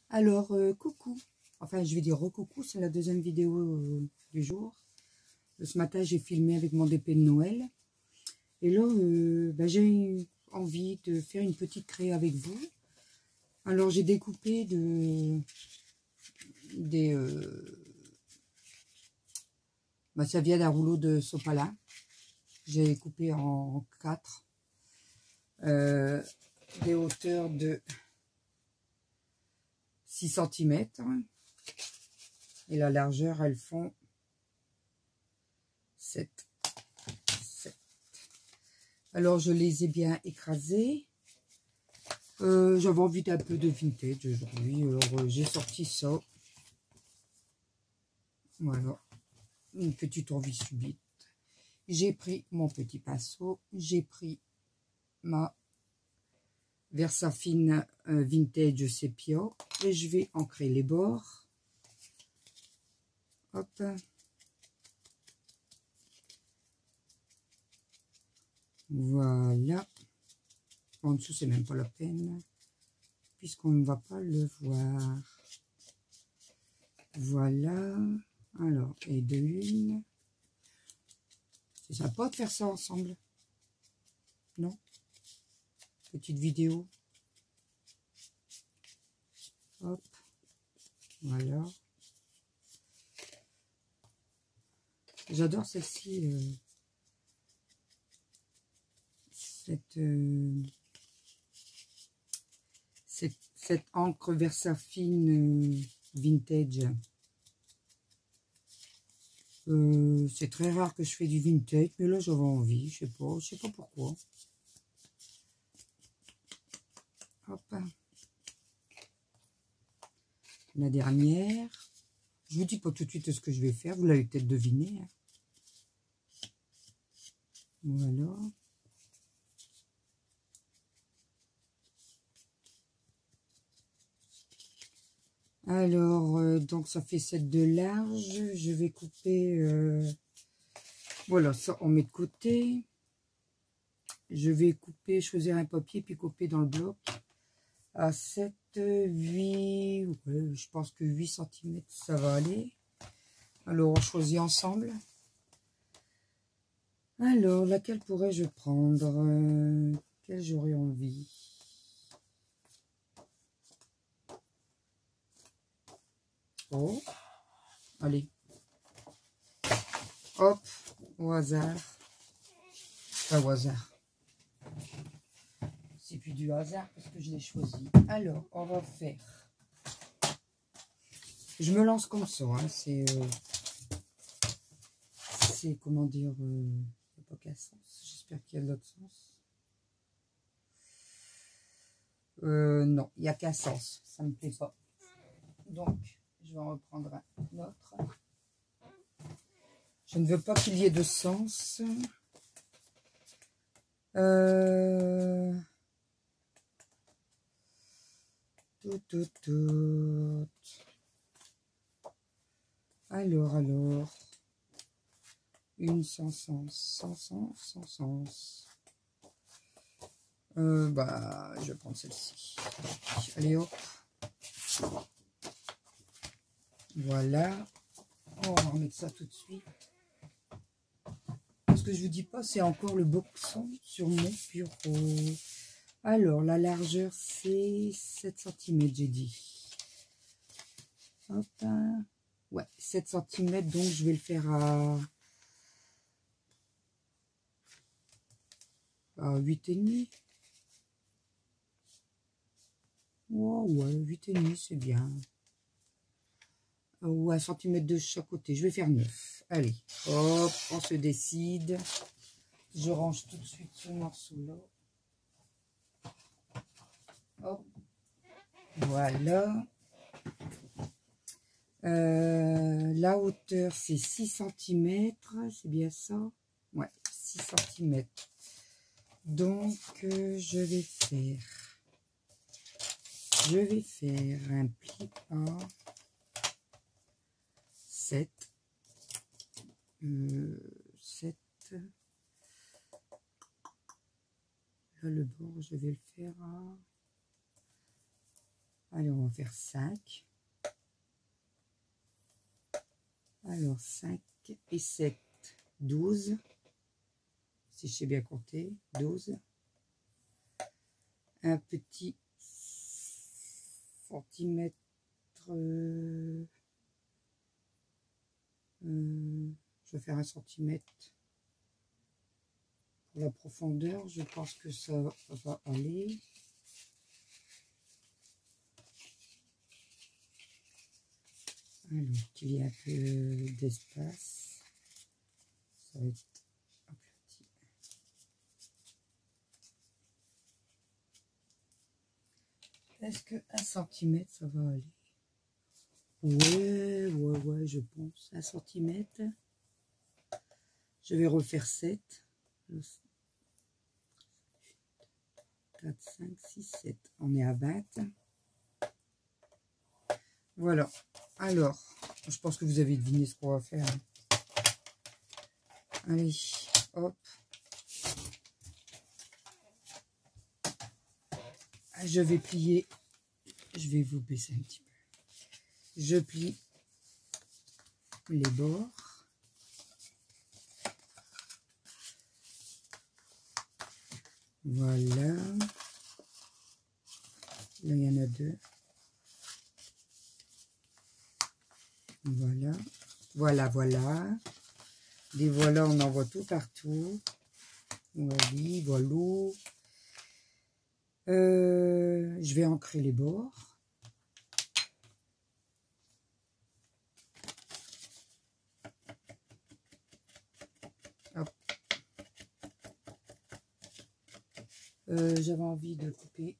Alors, coucou. Enfin, je vais dire recoucou, c'est la deuxième vidéo du jour. Ce matin, j'ai filmé avec mon DP de Noël. Et là, j'ai envie de faire une petite créa avec vous. Alors, j'ai découpé ça vient d'un rouleau de sopalin. J'ai coupé en 4. Des hauteurs de 6 cm. Et la largeur, elles font 7. Alors, je les ai bien écrasées. J'avais envie d'un peu de vintage aujourd'hui. Alors, j'ai sorti ça. Voilà. Une petite envie subite. J'ai pris mon petit pinceau. J'ai pris ma Versafine Vintage Sepia. Et je vais ancrer les bords. Hop. Voilà. En dessous, c'est même pas la peine, puisqu'on ne va pas le voir. Voilà. Alors, et de une. C'est sympa de faire ça ensemble. Non? Petite vidéo. Hop. Voilà. J'adore celle-ci. Cette encre Versafine vintage. C'est très rare que je fais du vintage, mais là j'avais envie, je sais pas pourquoi. Hop. La dernière. Je vous dis pas tout de suite ce que je vais faire, vous l'avez peut-être deviné. Hein. Voilà. Alors, donc ça fait 7 de large. Je vais couper... voilà, ça on met de côté. Je vais couper, choisir un papier, puis couper dans le bloc. À 7, 8... Ouais, je pense que 8 cm, ça va aller. Alors, on choisit ensemble. Alors, laquelle pourrais-je prendre? Quelle j'aurais envie? Oh, allez. Hop, au hasard. Pas au hasard. C'est plus du hasard parce que je l'ai choisi. Alors, on va faire... Je me lance comme ça. Hein. C'est comment dire... il n'y a pas qu'un sens. J'espère qu'il y a de l'autre sens. Non, il n'y a qu'un sens. Ça ne me plaît pas. Donc, je vais en reprendre un autre. Je ne veux pas qu'il y ait de sens. Alors. Une sans sens, sans sens. Je vais prendre celle-ci. Allez, hop. Voilà. On va remettre ça tout de suite. Ce que je vous dis pas, c'est encore le boxon sur mon bureau. Alors, la largeur, c'est 7 cm, j'ai dit. Hop. Ouais, 7 cm, donc je vais le faire à 8,5. Oh, ouais, 8,5, c'est bien. Ou 1 cm de chaque côté. Je vais faire 9. Allez, hop, on se décide. Je range tout de suite ce morceau-là. Hop. Voilà. La hauteur, c'est 6 cm. C'est bien ça? Ouais, 6 cm. Donc, je vais faire un pli à 7. 7. Là, le bord, je vais le faire à Allez, on va faire 5. Alors, 5 et 7, 12. Si je sais bien compter, 12. Un petit centimètre. Je vais faire 1 centimètre pour la profondeur. Je pense que ça va aller. Alors, qu'il y ait un peu d'espace. Ça va être aplati. Est-ce que 1 centimètre, ça va aller? Ouais, je pense. 1 centimètre. Je vais refaire 7. 4, 5, 6, 7. On est à 20. Voilà. Alors, je pense que vous avez deviné ce qu'on va faire. Allez, hop. Je vais plier. Je vais vous baisser un petit peu. Je plie les bords. Voilà. Là, il y en a 2. Voilà. Voilà. Des voilà, on en voit tout partout. Voilà. Je vais ancrer les bords. Hop. J'avais envie de couper.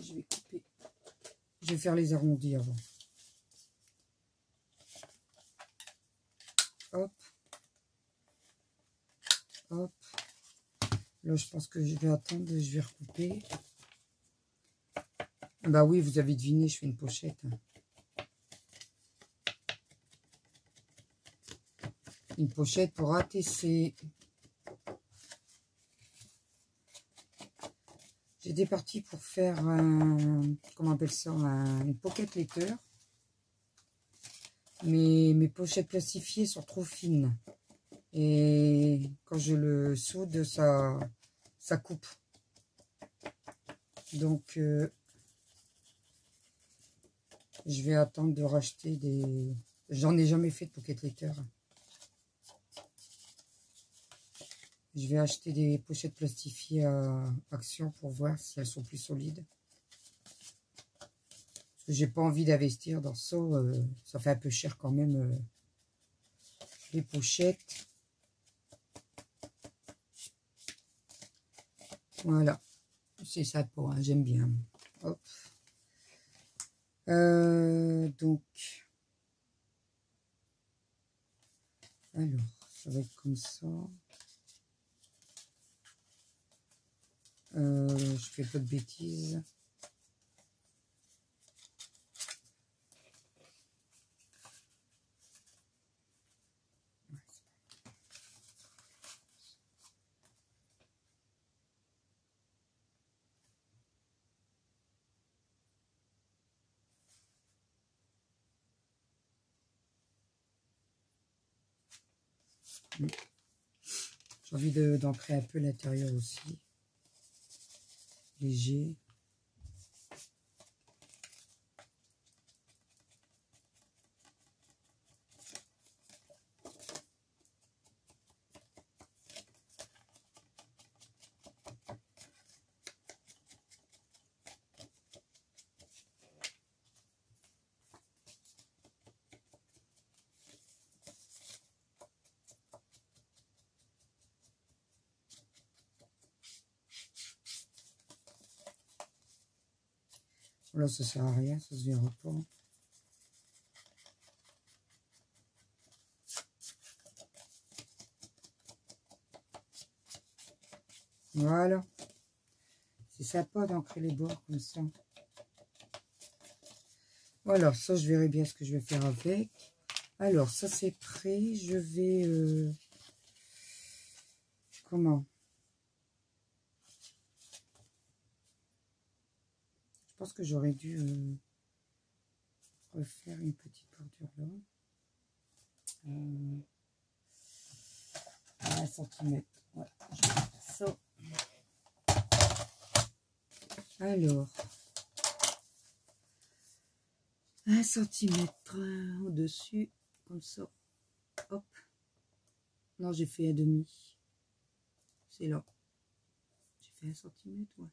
Je vais couper. Je vais faire les arrondis avant. Hop. Hop. Là, je pense que je vais attendre. Je vais recouper. Bah oui, vous avez deviné, je fais une pochette. Une pochette pour ATC. J'étais partie pour faire un, comment on appelle ça, une pocket letter. Mais mes pochettes plastifiées sont trop fines. Et quand je le soude, ça coupe. Donc, je vais attendre de racheter des... J'en ai jamais fait de pocket letter. Je vais acheter des pochettes plastifiées à Action pour voir si elles sont plus solides. Parce que j'ai pas envie d'investir dans ça. Ça fait un peu cher quand même, les pochettes. Voilà. C'est sympa, hein, j'aime bien. Hop. Donc, alors, ça va être comme ça. Je fais pas de bêtises. J'ai envie d'ancrer un peu l'intérieur aussi. Léger. Là, ça sert à rien, ça se verra pas. Voilà. C'est sympa d'ancrer les bords comme ça. Voilà, ça, je verrai bien ce que je vais faire avec. Alors, ça, c'est prêt. Je vais... comment? Je pense que j'aurais dû refaire une petite bordure là. À 1 cm. Ouais, je vais faire ça. Alors, 1 cm au-dessus, comme ça. Hop. Non, j'ai fait un demi. C'est là. J'ai fait 1 cm, ouais.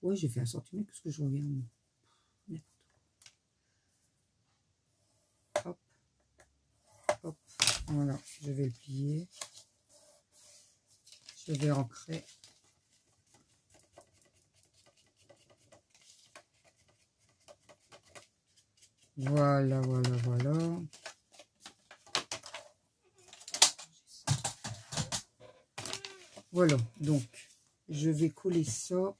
Ouais, j'ai fait 1 cm, qu'est-ce que je regarde? N'importe quoi. Hop. Hop. Voilà, je vais le plier. Je vais ancrer. Voilà, voilà, voilà. Voilà, donc je vais coller ça.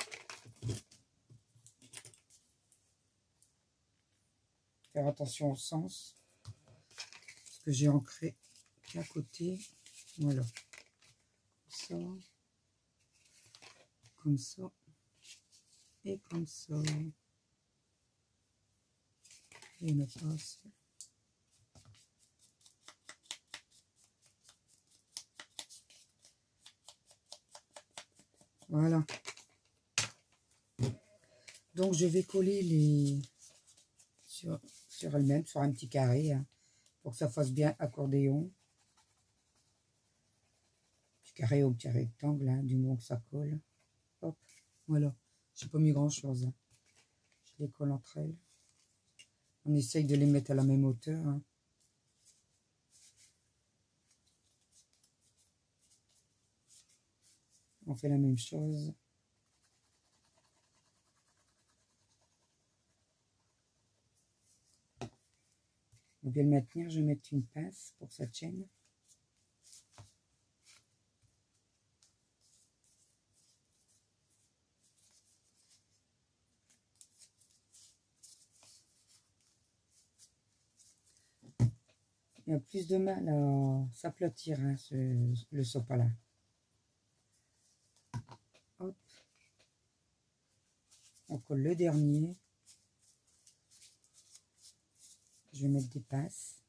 Faire attention au sens. Parce que j'ai ancré qu'à côté. Voilà. Comme ça. Et comme ça. Et ne pas assez. Voilà. Donc je vais coller les sur elle-même, sur un petit carré, hein, pour que ça fasse bien accordéon. Petit carré ou petit rectangle, hein, du moment que ça colle. Hop, voilà. J'ai pas mis grand chose. Hein. Je les colle entre elles. On essaye de les mettre à la même hauteur. Hein. On fait la même chose. Pour bien le maintenir, je vais mettre une pince pour sa chaîne. Il y a plus de mal à s'aplatir, hein, le sopalin. Hop. On colle le dernier. Je vais mettre des pinces.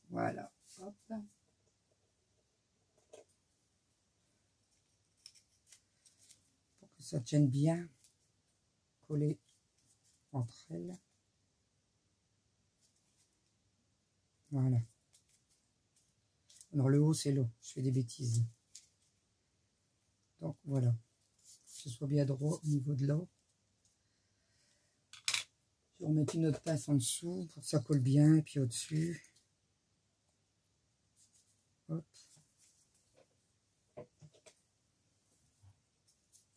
Voilà. Hop. Pour que ça tienne bien collé entre elles. Voilà. Alors le haut c'est là, je fais des bêtises. Donc voilà, que ce soit bien droit au niveau de là. Je vais remettre une autre pince en dessous pour que ça colle bien, et puis au-dessus. Hop.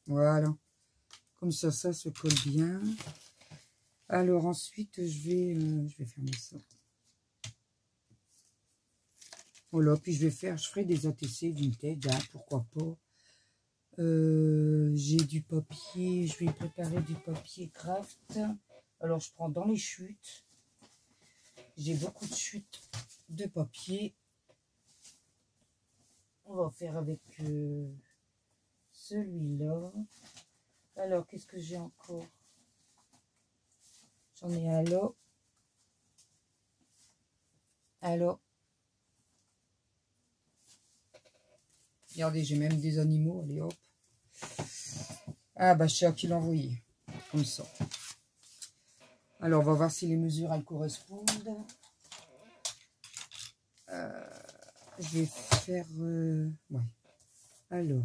Voilà. Comme ça se colle bien. Alors ensuite, je vais fermer ça. Voilà, puis je ferai des ATC vintage, hein, pourquoi pas. J'ai du papier, je vais préparer du papier craft. Alors je prends dans les chutes. J'ai beaucoup de chutes de papier. On va faire avec celui-là. Alors qu'est-ce que j'ai encore? J'en ai un là. Alors, regardez, j'ai même des animaux. Allez hop. Ah bah je sais à qui l'envoyer. Comme ça. Alors on va voir si les mesures elles correspondent. Je vais faire... ouais. Alors,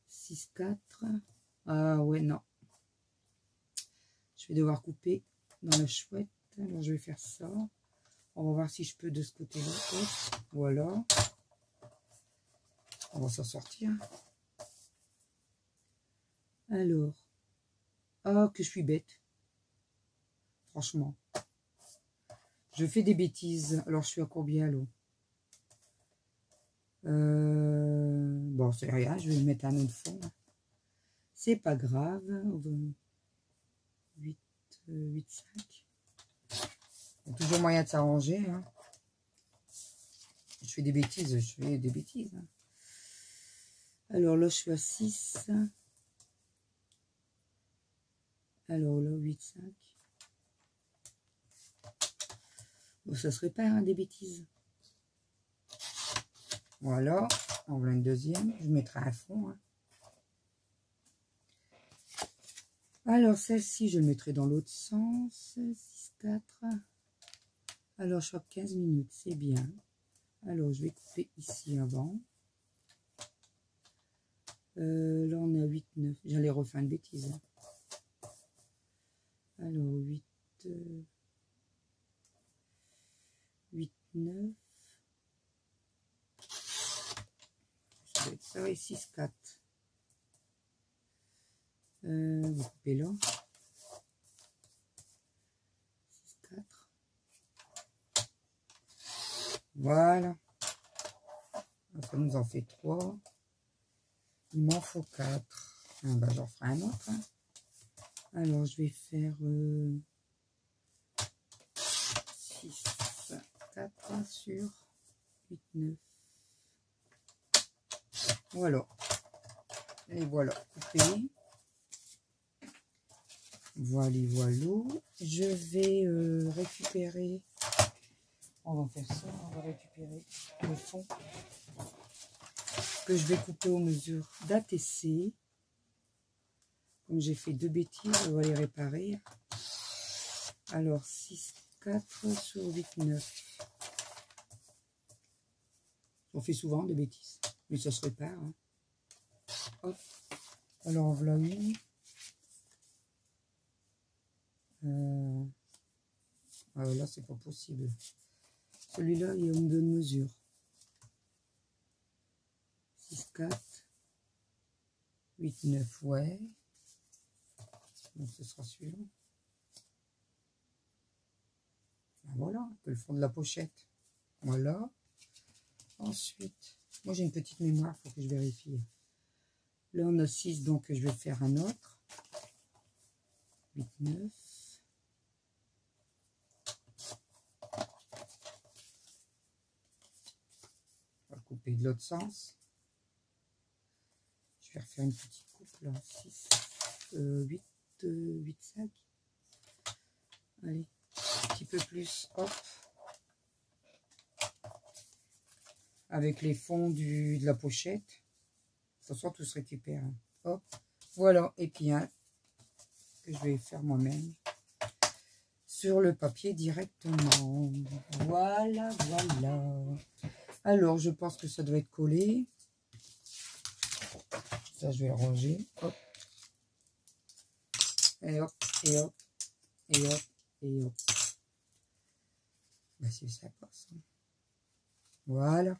6,4. Ah ouais, non. Je vais devoir couper dans la chouette. Alors je vais faire ça. On va voir si je peux de ce côté-là. Voilà. On va s'en sortir. Alors. Ah, que je suis bête. Franchement. Je fais des bêtises. Alors je suis à combien là? Bon, c'est rien. Je vais mettre un autre fond. C'est pas grave. 8, 8, 5. Il y a toujours moyen de s'arranger. Hein. Je fais des bêtises, hein. Alors là, je suis à 6. Alors là, 8, 5. Bon, ça serait pas hein, des bêtises. Voilà. On voit une deuxième. Je mettrai à fond. Hein. Alors, celle-ci, je le mettrai dans l'autre sens. 6, 4. Alors, je suis à 15 minutes. C'est bien. Alors, je vais couper ici avant. Là, on est à 8, 9. J'allais refaire une bêtise. Hein. Alors, 8, 8, 9. Ça va être ça et 6, 4. On va couper là. 6, 4. Voilà. Ça nous en fait 3. Il m'en faut 4. Ah, bah, j'en ferai un autre. Hein. Alors, je vais faire 6, 4 sur 8, 9. Voilà. Et voilà, coupé. Voilà. Je vais récupérer. On va faire ça. On va récupérer le fond que je vais couper aux mesures d'ATC. Comme j'ai fait 2 bêtises, on va les réparer. Alors, 6, 4 sur 8, 9. On fait souvent des bêtises, mais ça se répare. Hein. Hop. Alors, voilà une. Là, c'est pas possible. Celui-là, il y a une bonne mesure. 6, 4. 8, 9, ouais. Donc, ce sera celui-là. Voilà, le fond de la pochette. Voilà. Ensuite, moi j'ai une petite mémoire, il faut que je vérifie. Là on a 6, donc je vais faire un autre. 8, 9. On va couper de l'autre sens. Je vais refaire une petite coupe là. 6, 8, 8, 5. Allez, un petit peu plus. Hop. Avec les fonds de la pochette. De toute façon, tout se récupère. Hein. Hop. Voilà. Et puis un que je vais faire moi-même sur le papier directement. Voilà. Alors, je pense que ça doit être collé. Ça, je vais ranger. Hop. Et hop, et hop, et hop, et hop. Ben, c'est ça passe. Voilà.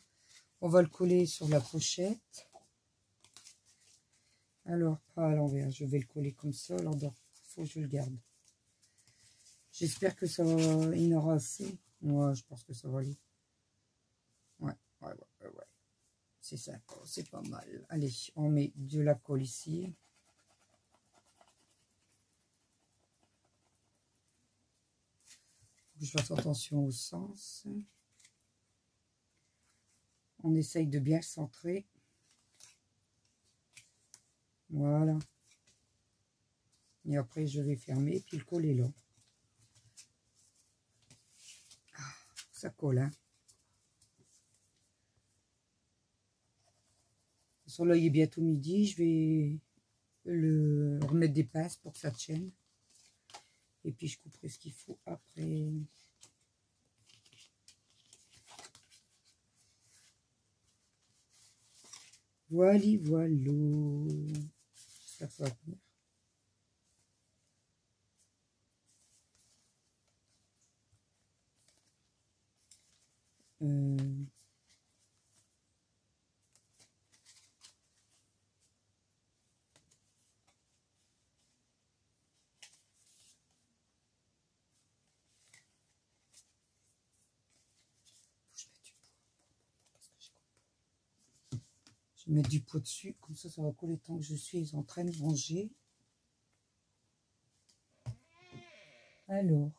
On va le coller sur la pochette. Alors, pas à l'envers. Je vais le coller comme ça. Alors, il faut que je le garde. J'espère que ça va. Il y en aura assez. Ouais, je pense que ça va aller. Ouais. C'est ça. C'est pas mal. Allez, on met de la colle ici. Faut que je fasse attention au sens. On essaye de bien le centrer. Voilà. Et après, je vais fermer et puis le coller là. Ah, ça colle, hein. Sur là, il est bientôt midi. Je vais le remettre des pinces pour que ça tienne. Et puis, je couperai ce qu'il faut après. Voilà. J'espère que ça va tenir. Je vais mettre du pot dessus, comme ça va coller tant que je suis en train de manger. Alors,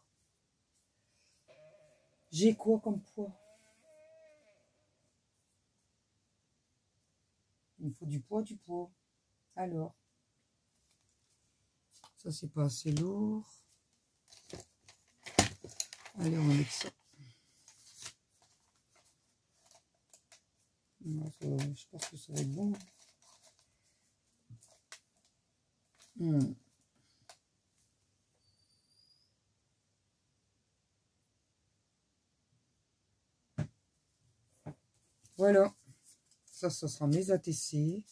j'ai quoi comme poids? Il me faut du poids, du poids. Alors, ça c'est pas assez lourd. Allez, on va mettre ça. Je pense que ça va être bon. Voilà, ça sera mes ATC.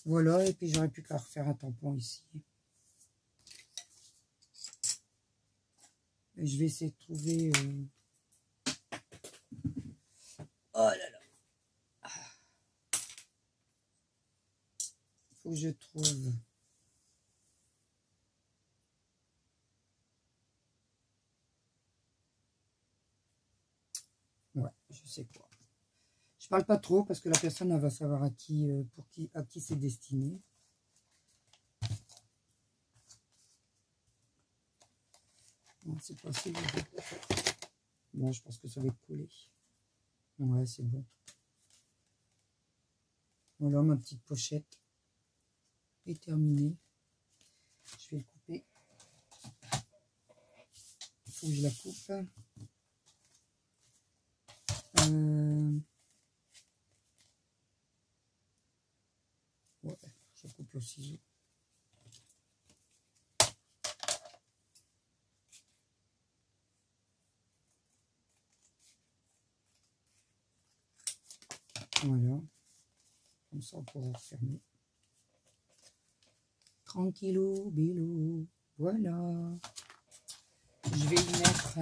Voilà, et puis j'aurais plus qu'à refaire un tampon ici. Et je vais essayer de trouver... Oh là là. Faut que je trouve... Ouais, je sais quoi. Je parle pas trop parce que la personne elle va savoir à qui c'est destiné. Non, c'est possible. Bon, je pense que ça va être collé. Ouais, c'est bon. Voilà, ma petite pochette est terminée. Je vais le couper. Il faut que je la coupe. Ouais, je coupe au ciseau. Voilà. Comme ça, on pourra refermer. Tranquillou, bilou. Voilà. Je vais y mettre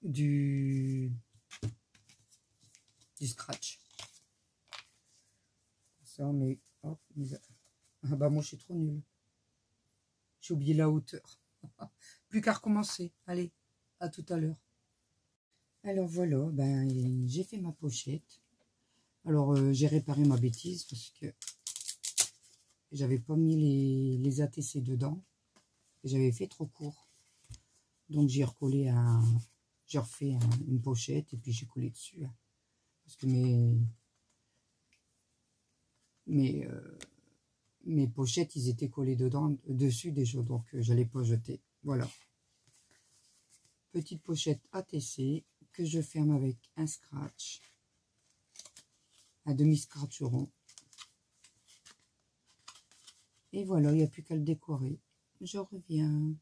du scratch. Ça, mais hop. Ah bah moi, je suis trop nulle. J'ai oublié la hauteur. Plus qu'à recommencer. Allez, à tout à l'heure. Alors voilà, ben j'ai fait ma pochette. Alors j'ai réparé ma bêtise parce que j'avais pas mis les ATC dedans. J'avais fait trop court. Donc j'ai recollé j'ai refait une pochette et puis j'ai collé dessus. Parce que mes pochettes, ils étaient collés dessus déjà, donc j'allais pas jeter. Voilà. Petite pochette ATC que je ferme avec un scratch. Un demi-scratch rond. Et voilà, il n'y a plus qu'à le décorer. Je reviens.